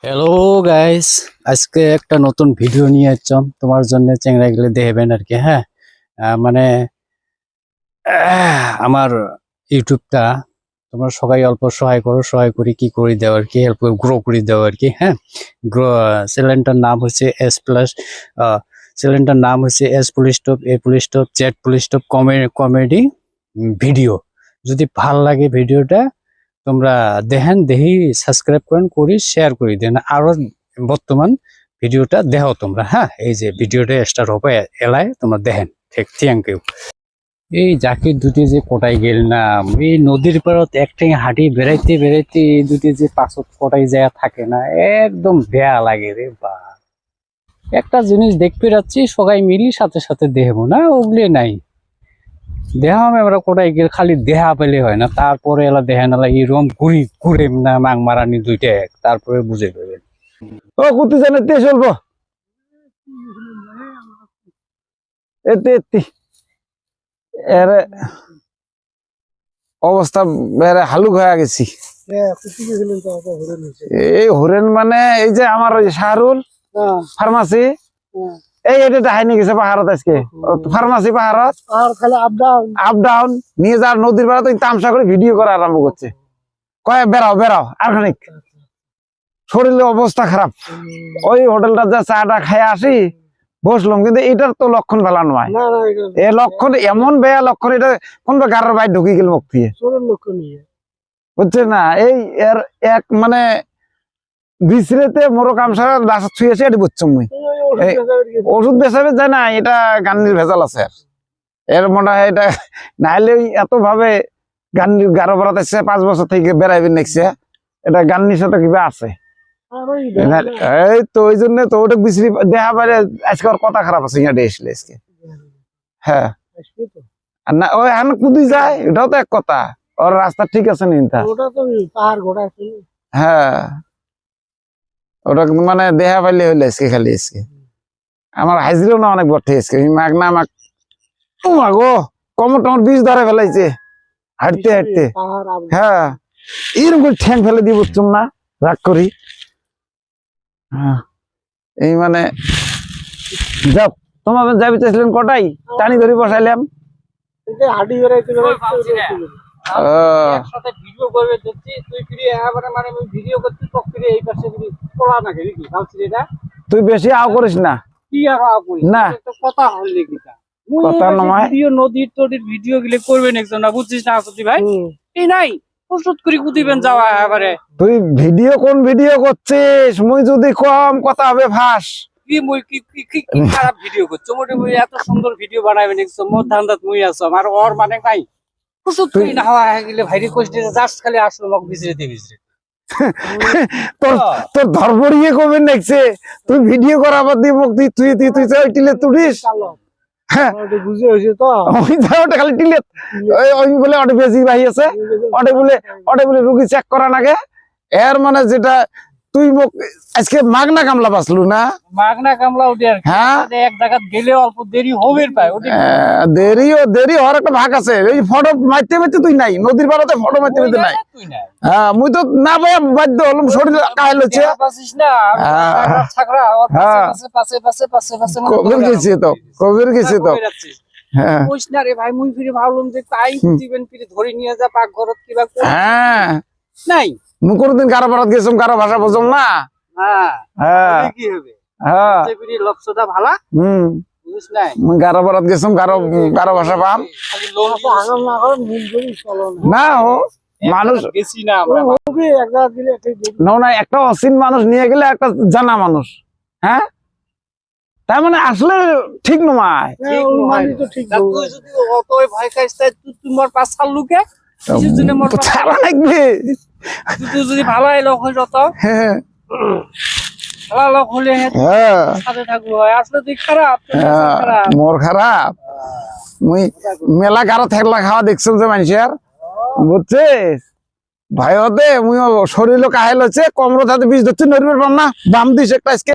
Hello guys, আজকে একটা নতুন ভিডিও নিয়ে আসলাম তোমার জন্য। চ্যাংরা গেলে দেখবেন আর কি। হ্যাঁ, মানে আমার ইউটিউবটা তোমরা সবাই অল্প সহায় করো, সহায় করি কি করে দেওয়া আর কি, হেল্প গ্রো করে দেওয়া আর কি। হ্যাঁ, গ্রো চ্যানেলটার নাম হচ্ছে এস প্লাস, চ্যানেলটার নাম হচ্ছে S police top, A police top, Z police top comedy video. যদি ভাল লাগে ভিডিওটা তোমরা দেখি সাবস্ক্রাইব করেন, করি শেয়ার করে দেন। আরো বর্তমান ভিডিওটা দেখো তোমরা। হ্যাঁ, এই যে ভিডিওটা স্টার্ট হবে এলায় তোমরা দেখেন। ঠিক, থ্যাংক ইউ। এই জাকির দুটি যে কোটাই গেল না, এই নদীর পাড়ত একটাই হাঁটি বেড়াইতে বেড়াইতে এই দুটি যে পাঁচত কোটাই যায় থাকে না, একদম বেয়া লাগে রে বা। একটা জিনিস দেখতে যাচ্ছি সবাই মিলি সাথে সাথে দেখবো না, ওগুলি নাই দেহা আমরা কোটাই গেল, খালি দেহা পেলে হয় না, তারপরে এলা দেহা নালা এরকম ঘুরি ঘুরে না মাং মারানি দুইটা এক, তারপরে বুঝে দেবেন। ও কুতি জানে তে চলবো এতে এতে এর অবস্থা বেড়ে হালুক হয়ে গেছি। এই হরেন মানে এই যে আমার ওই শাহরুল ফার্মাসি, এই এটা ডাহাই নিয়ে গেছে পাহাড়ত আজকে। ফার্মাসি পাহাড়ত আপ ডাউন নিয়ে যার নদীর পাড়া তো তামসা করে ভিডিও করা আরম্ভ করছে। কয় বেড়াও বেড়াও আর খানিক, শরীরের অবস্থা খারাপ। ওই হোটেলটা যা চাটা খাই আসি বসলাম, কিন্তু এটার তো লক্ষণ ভালো নয়। এ লক্ষণ এমন বেয়া লক্ষণ, এটা কোন গাড়ির বাইরে ঢুকে গেল মুখ দিয়ে, বুঝছে না? এই এর এক মানে বিছরেতে মোরো কামসার লাশ ছুঁয়েছে, এটি বুঝছম মুই। ওষুধ বেচাবে যায় না, এটা গান্নির ভেজাল আছে। আর এর মনে হয় এটা নাইলে এত ভাবে গান্নির গারো বেড়াত আসছে 5 বছর থেকে বেড়াইবেন দেখছে, এটা গান্নির সাথে কিবা আছে। এই তো ওই জন্য তো ওটা বিশ্রি দেখা পারে আজকে ওর কথা খারাপ আছে ইয়াতে এসলে আজকে। হ্যাঁ, আর না ওই হান কুদি যায়, এটাও তো এক কথা। ওর রাস্তা ঠিক আছে নিনতা, হ্যাঁ ওটা মানে দেখা পাইলে হইলে আজকে খালি আজকে আমার হাজিরও না অনেক বটে আজকে মাগ না মাগ গো কমর টমর বীজ ধরে ফেলাইছে হাঁটতে হাঁটতে। হ্যাঁ, এরকম করে ঠ্যাং ফেলে দিয়ে বুঝছুম না, রাগ করি। এই মানে যাও, তোমার যাবি চাইছিলেন কটাই টানি ধরে বসাইলাম। তুই বেশি আও করিস না, না কথা নদীর টদীর ভিডিও গুলো করবেন একজন, না বুঝছিস না ভাই? এই নাই ওষুধ করে কুদিবেন যাওয়া এবারে। তুই ভিডিও কোন ভিডিও করছিস? মুই যদি কম কথা হবে ফাঁস কি মুই কি খারাপ ভিডিও করছো? মোটামুটি এত সুন্দর ভিডিও বানাবেন একজন, মোর ধান্দাত মুই আছো আমার ওর মানে নাই। ওষুধ করে না হওয়া গেলে ভাইরে কোশ দিতে জাস্ট খালি আসলো মক বিজরেতে তোর ধর্মরিয়ে কবে দেখছে তুই ভিডিও করা বাদ দিয়ে মুখ তুই তুই তুই তুই টিলে তুলিস। হ্যাঁ বুঝে হয়েছে তো, ওটা খালি টিলে ওই বলে অটো বেশি ভাই আছে, অটো বলে রুগী চেক করা নাগে। এর মানে যেটা তুই মুখ আজকে মাগনা কামলা বাঁচলু না, মাগনা কামলা উঠে আর হ্যাঁ এক জায়গা গেলে অল্প দেরি হবে পায়। দেরি হওয়ার একটা ভাগ আছে। এই ফটো মারতে মারতে তুই নাই, নদীর পাড়াতে ফটো মারতে মারতে নাই। হ্যাঁ মুই তো না ভাই বাধ্য হলাম, শরীর কাহিল হচ্ছে কবির গেছে তো, কবির গেছে তো। হ্যাঁ ভাই মুই ফিরে ভাবলাম যে তাই দিবেন ফিরে ধরে নিয়ে যা পাক ঘরত কিবা। হ্যাঁ নাই মুই কোনদিন কারো পাড়াত গেছিলাম, কারো ভাষা বুঝলাম না। হ্যাঁ কি হবে, হ্যাঁ লক্ষ্যটা ভালা। বুঝিস নাই মুই কারো পাড়াত গেছিলাম, কারো ভাষা পাম না। ও মানুষ গেছি না আমরা, না একটা অচিন মানুষ নিয়ে গেলে একটা জানা মানুষ। হ্যাঁ তার মানে আসলে ঠিক নয়। ভয় খাইস তোমার পাঁচ সাল লোকে যদি ভালো লোক হয়ে যত ভালো লোক হলে সাথে থাকবো। আসলে তুই খারাপ, মোর খারাপ। মুই মেলা কারো থেকলা খাওয়া দেখছিলাম যে মানুষের, বুঝছিস ভয়তে মুই শরীর কাহিল হচ্ছে, কমর হাতে বিষ ধরছে নড়বে পাম না, বাম দিস একটা আজকে।